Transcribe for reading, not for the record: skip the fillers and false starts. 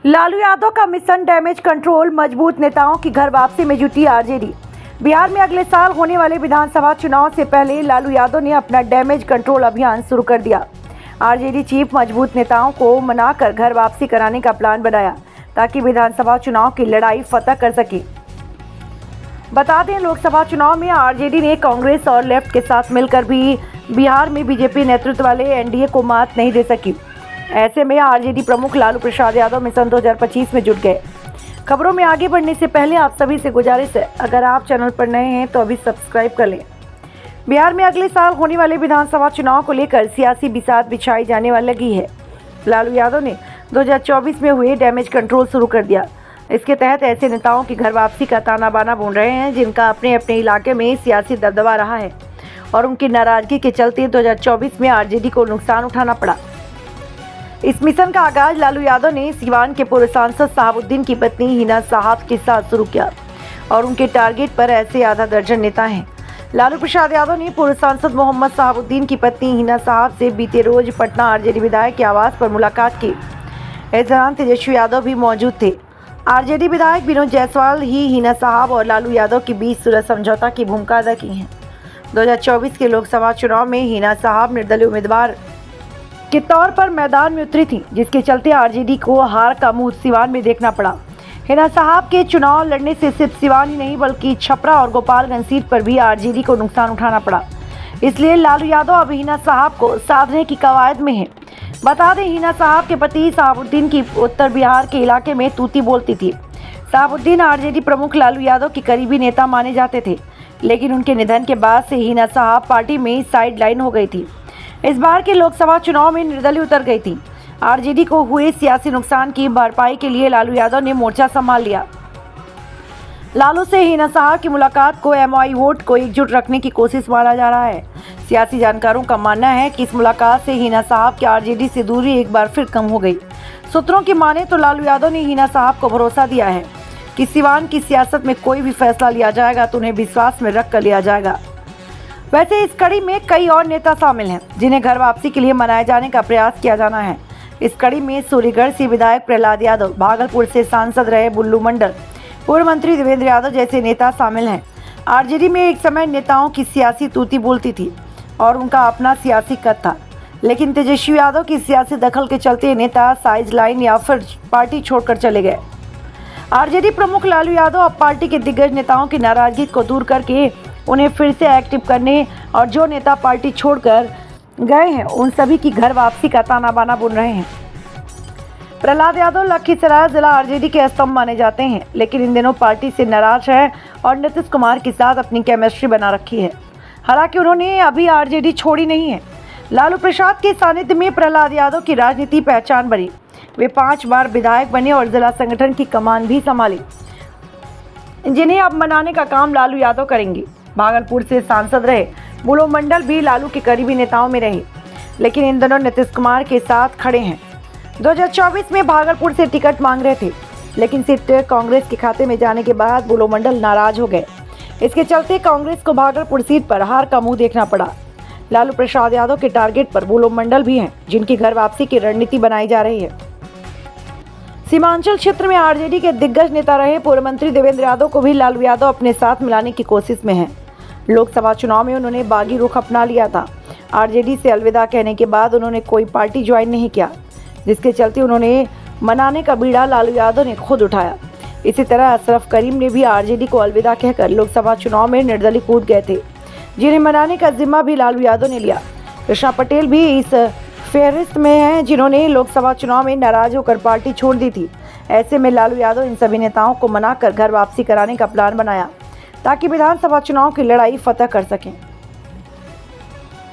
लालू यादव का mission damage control, मजबूत नेताओं की घर वापसी में जुटी आरजेडी। बिहार में अगले साल होने वाले विधानसभा चुनाव से पहले लालू यादव ने अपना डैमेज कंट्रोल अभियान शुरू कर दिया। आरजेडी चीफ मजबूत नेताओं को मनाकर घर वापसी कराने का प्लान बनाया ताकि विधानसभा चुनाव की लड़ाई फतह कर सके। बता दें, लोकसभा चुनाव में आरजेडी ने कांग्रेस और लेफ्ट के साथ मिलकर भी बिहार में बीजेपी नेतृत्व वाले एनडीए को मात नहीं दे सकी। ऐसे में आरजेडी प्रमुख लालू प्रसाद यादव मिशन 2025 में जुट गए। खबरों में आगे बढ़ने से पहले आप सभी से गुजारिश है, अगर आप चैनल पर नए हैं तो अभी सब्सक्राइब कर लें। बिहार में अगले साल होने वाले विधानसभा चुनाव को लेकर सियासी बिसात बिछाई जाने वाली लगी है। लालू यादव ने 2024 में हुए डैमेज कंट्रोल शुरू कर दिया। इसके तहत ऐसे नेताओं की घर वापसी का ताना बाना बुन रहे हैं जिनका अपने अपने इलाके में सियासी दबदबा रहा है और उनकी नाराजगी के चलते 2024 में आरजेडी को नुकसान उठाना पड़ा। इस मिशन का आगाज लालू यादव ने सीवान के पूर्व सांसद शहाबुद्दीन की पत्नी हिना साहब के साथ शुरू किया और उनके टारगेट पर ऐसे आधा दर्जन नेता हैं। लालू प्रसाद यादव ने पूर्व सांसद मोहम्मद शहाबुद्दीन की पत्नी हिना साहब से बीते रोज पटना आरजेडी विधायक के आवास पर मुलाकात की। इस दौरान तेजस्वी यादव भी मौजूद थे। आरजेडी विधायक विनोद जायसवाल ही हिना साहब और लालू यादव के बीच सुलह समझौता की भूमिका अदा की है। 2024 के लोकसभा चुनाव में हिना साहब निर्दलीय उम्मीदवार के तौर पर मैदान में उतरी थी, जिसके चलते आरजेडी को हार का मुंह सिवान में देखना पड़ा। हिना साहब के चुनाव लड़ने से सिर्फ सिवान ही नहीं बल्कि छपरा और गोपालगंज सीट पर भी आरजेडी को नुकसान उठाना पड़ा। इसलिए लालू यादव अब हिना साहब को साधने की कवायद में है। बता दें, हिना साहब के पति शहाबुद्दीन की उत्तर बिहार के इलाके में तूती बोलती थी। शहाबुद्दीन आरजेडी प्रमुख लालू यादव के करीबी नेता माने जाते थे, लेकिन उनके निधन के बाद से हिना साहब पार्टी में साइड लाइन हो गई थी। इस बार के लोकसभा चुनाव में निर्दलीय उतर गई थी। आरजेडी को हुए सियासी नुकसान की भरपाई के लिए लालू यादव ने मोर्चा संभाल लिया। लालू से हिना साहब की मुलाकात को एमआई वोट को एकजुट रखने की कोशिश माना जा रहा है। सियासी जानकारों का मानना है कि इस मुलाकात से हिना साहब की आरजेडी से दूरी एक बार फिर कम हो गई। सूत्रों की माने तो लालू यादव ने हिना साहब को भरोसा दिया है कि सिवान की सियासत में कोई भी फैसला लिया जाएगा तो उन्हें विश्वास में रख कर लिया जाएगा। वैसे इस कड़ी में कई और नेता शामिल हैं जिन्हें घर वापसी के लिए मनाए जाने का प्रयास किया जाना है। इस कड़ी में सूर्यगढ़ से विधायक प्रहलाद यादव, भागलपुर से सांसद रहे बुल्लू मंडल, पूर्व मंत्री देवेंद्र यादव जैसे नेता शामिल हैं। आरजेडी में एक समय नेताओं की सियासी तूती बोलती थी और उनका अपना सियासी कद था, लेकिन तेजस्वी यादव की सियासी दखल के चलते नेता साइड लाइन या फिर पार्टी छोड़कर चले गए। आरजेडी प्रमुख लालू यादव अब पार्टी के दिग्गज नेताओं की नाराजगी को दूर करके उन्हें फिर से एक्टिव करने और जो नेता पार्टी छोड़कर गए हैं उन सभी की घर वापसी का ताना बाना बुन रहे हैं। प्रहलाद यादव लखीसराय जिला आरजेडी के स्तंभ माने जाते हैं, लेकिन इन दिनों पार्टी से नाराज है और नीतीश कुमार के साथ अपनी केमिस्ट्री बना रखी है। हालांकि उन्होंने अभी आरजेडी छोड़ी नहीं है। लालू प्रसाद के सानिध्य में प्रहलाद यादव की राजनीति पहचान बनी। वे 5 बार विधायक बने और जिला संगठन की कमान भी संभाली, जिन्हें अब मनाने का काम लालू यादव करेंगे। भागलपुर से सांसद रहे बुल्लू मंडल भी लालू के करीबी नेताओं में रहे, लेकिन इन दिनों नीतीश कुमार के साथ खड़े हैं। 2024 में भागलपुर से टिकट मांग रहे थे, लेकिन सीट कांग्रेस के खाते में जाने के बाद बुल्लू मंडल नाराज हो गए। इसके चलते कांग्रेस को भागलपुर सीट पर हार का मुंह देखना पड़ा। लालू प्रसाद यादव के टारगेट पर बुल्लू मंडल भी हैं, जिनकी घर वापसी की रणनीति बनाई जा रही है। सीमांचल क्षेत्र में आरजेडी के दिग्गज नेता रहे पूर्व मंत्री देवेंद्र यादव को भी लालू यादव अपने साथ मिलाने की कोशिश में हैं। लोकसभा चुनाव में उन्होंने बागी रुख अपना लिया था। आरजेडी से अलविदा कहने के बाद उन्होंने कोई पार्टी ज्वाइन नहीं किया, जिसके चलते उन्होंने मनाने का बीड़ा लालू यादव ने खुद उठाया। इसी तरह अशरफ करीम ने भी आरजेडी को अलविदा कहकर लोकसभा चुनाव में निर्दलीय कूद गए थे, जिन्हें मनाने का जिम्मा भी लालू यादव ने लिया। कृष्णा पटेल भी इस फेहरिस्त में हैं जिन्होंने लोकसभा चुनाव में नाराज होकर पार्टी छोड़ दी थी। ऐसे में लालू यादव इन सभी नेताओं को मनाकर घर वापसी कराने का प्लान बनाया ताकि विधानसभा चुनाव की लड़ाई फतह कर सकें।